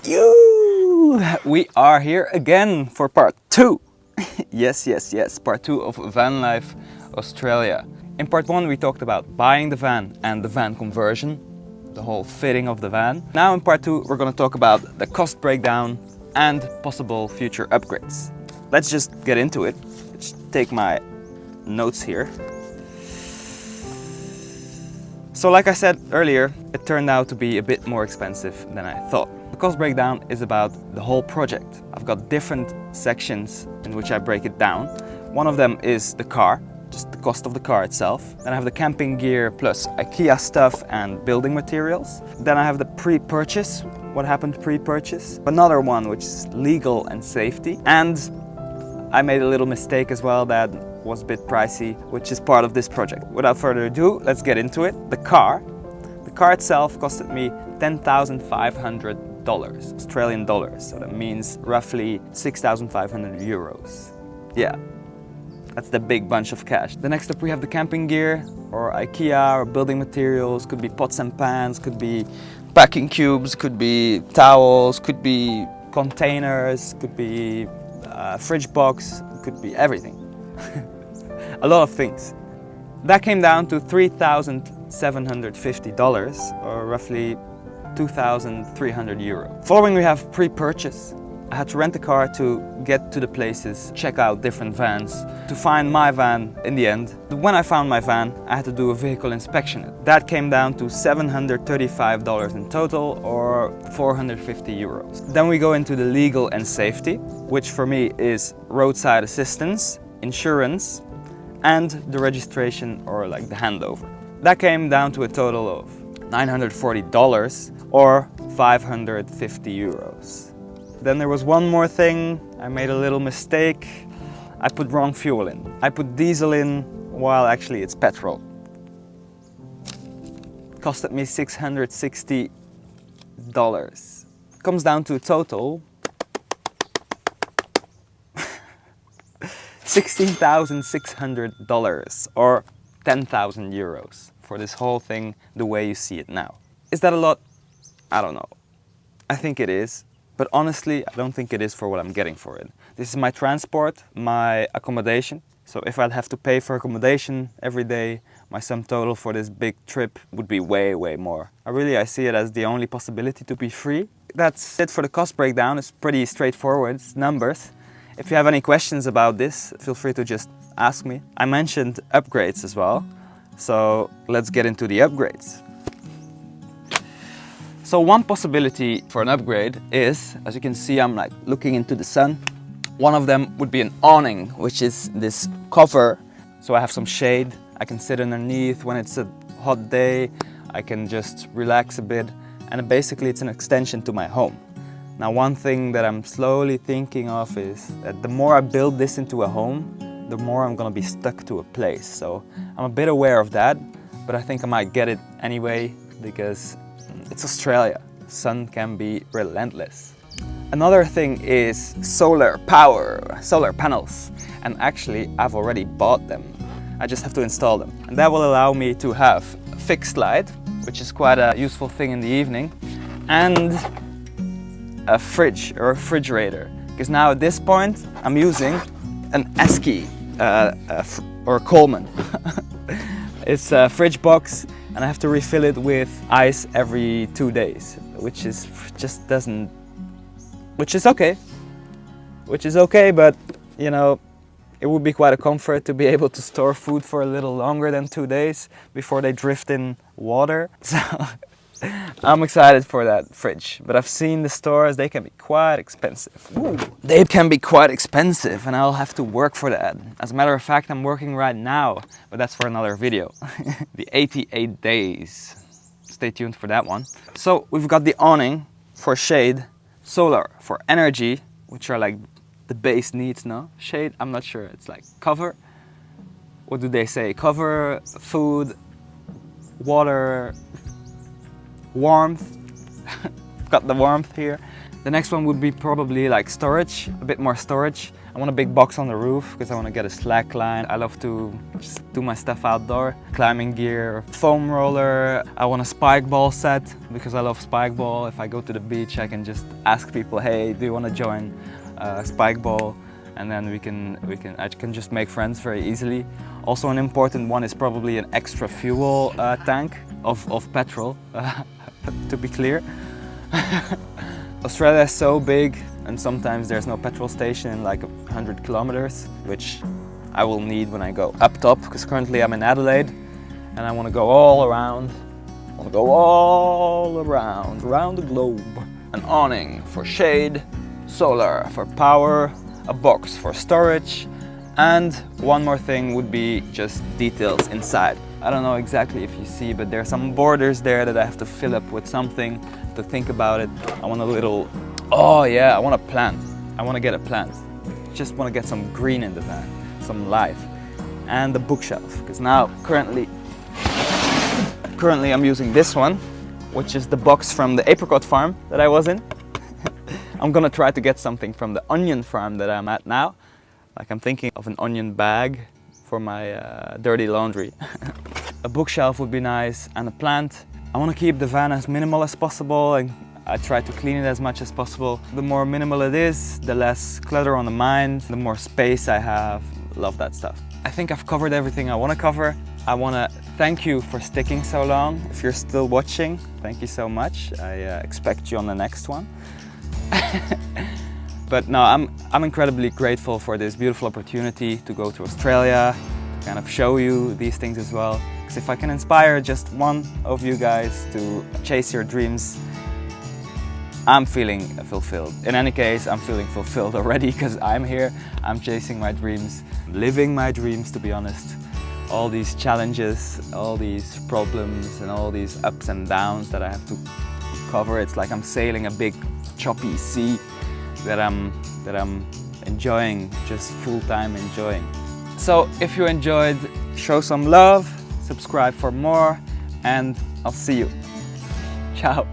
You! We are here again for part 2. Yes, part 2 of Vanlife Australia. In part 1 we talked about buying the van and the van conversion, the whole fitting of the van. Now in part 2 we're going to talk about the cost breakdown and possible future upgrades. Let's just get into it. Let's take my notes here. So like I said earlier, it turned out to be a bit more expensive than I thought. The cost breakdown is about the whole project. I've got different sections in which I break it down. One of them is the car, just the cost of the car itself. Then I have the camping gear plus IKEA stuff and building materials. Then I have the pre-purchase, what happened pre-purchase. Another one which is legal and safety. And I made a little mistake as well that was a bit pricey, which is part of this project. Without further ado, let's get into it. The car itself costed me $10,500 Australian dollars, so that means roughly 6,500 euros. Yeah, that's the big bunch of cash. The next up we have the camping gear or IKEA or building materials. Could be pots and pans, could be packing cubes, could be towels, could be containers, could be fridge box, could be everything. A lot of things. That came down to $3,750 or roughly 2,300 euro. Following we have pre-purchase. I had to rent a car to get to the places, check out different vans, to find my van in the end. When I found my van, I had to do a vehicle inspection. That came down to $735 in total or 450 euros. Then we go into the legal and safety, which for me is roadside assistance, insurance, and the registration or like the handover. That came down to a total of $940 or 550 euros. Then there was one more thing. I made a little mistake. I put wrong fuel in. I put diesel in while actually it's petrol. Costed me $660. Comes down to a total $16,600 or 10,000 euros for this whole thing the way you see it now. Is that a lot? I don't know. I think it is, but honestly I don't think it is for what I'm getting for it. This is my transport, my accommodation. So if I'd have to pay for accommodation every day, my sum total for this big trip would be way more. I see it as the only possibility to be free. That's it for the cost breakdown. It's pretty straightforward, it's numbers. If you have any questions about this, feel free to just ask me. I mentioned upgrades as well, so let's get into the upgrades. So one possibility for an upgrade is, as you can see, I'm like looking into the sun. One of them would be an awning, which is this cover. So I have some shade, I can sit underneath when it's a hot day, I can just relax a bit, and basically it's an extension to my home. Now one thing that I'm slowly thinking of is that the more I build this into a home, the more I'm gonna be stuck to a place. So I'm a bit aware of that, but I think I might get it anyway because it's Australia. Sun can be relentless. Another thing is solar power, solar panels. And actually I've already bought them. I just have to install them. And that will allow me to have a fixed light, which is quite a useful thing in the evening, and a fridge or a refrigerator, because now at this point I'm using an Esky or a Coleman. It's a fridge box and I have to refill it with ice every 2 days, which is okay, but you know, it would be quite a comfort to be able to store food for a little longer than 2 days before they drift in water. So I'm excited for that fridge, but I've seen the stores, they can be quite expensive. Ooh, they can be quite expensive and I'll have to work for that. As a matter of fact, I'm working right now, but that's for another video. The 88 days. Stay tuned for that one. So we've got the awning for shade, solar for energy, which are like the base needs, no? Shade, I'm not sure, it's like cover. What do they say? Cover, food, water, warmth. Got the warmth here. The next one would be probably like storage, a bit more storage. I want a big box on the roof because I want to get a slack line. I love to just do my stuff outdoor. Climbing gear, foam roller. I want a spike ball set because I love spike ball. If I go to the beach, I can just ask people, hey, do you want to join spike ball? And then I can just make friends very easily. Also an important one is probably an extra fuel tank of petrol, to be clear. Australia is so big and sometimes there's no petrol station in like 100 kilometers, which I will need when I go up top, because currently I'm in Adelaide and I want to go all around. I want to go all around the globe. An awning for shade, solar for power, a box for storage, and one more thing would be just details inside. I don't know exactly if you see, but there are some borders there that I have to fill up with something to think about it. I want a little, oh yeah, I want a plant. I want to get a plant. Just want to get some green in the van, some life. And the bookshelf, because now currently I'm using this one, which is the box from the apricot farm that I was in. I'm gonna try to get something from the onion farm that I'm at now. Like I'm thinking of an onion bag for my dirty laundry. A bookshelf would be nice, and a plant. I want to keep the van as minimal as possible, and I try to clean it as much as possible. The more minimal it is, the less clutter on the mind, the more space I have. Love that stuff. I think I've covered everything I want to cover. I want to thank you for sticking so long. If you're still watching, thank you so much. I expect you on the next one. But no, I'm incredibly grateful for this beautiful opportunity to go to Australia, to kind of show you these things as well. Because if I can inspire just one of you guys to chase your dreams, I'm feeling fulfilled. In any case, I'm feeling fulfilled already because I'm here, I'm chasing my dreams, living my dreams, to be honest. All these challenges, all these problems and all these ups and downs that I have to cover. It's like I'm sailing a big choppy sea that I'm enjoying, just full-time enjoying. So if you enjoyed, show some love, subscribe for more, and I'll see you. Ciao.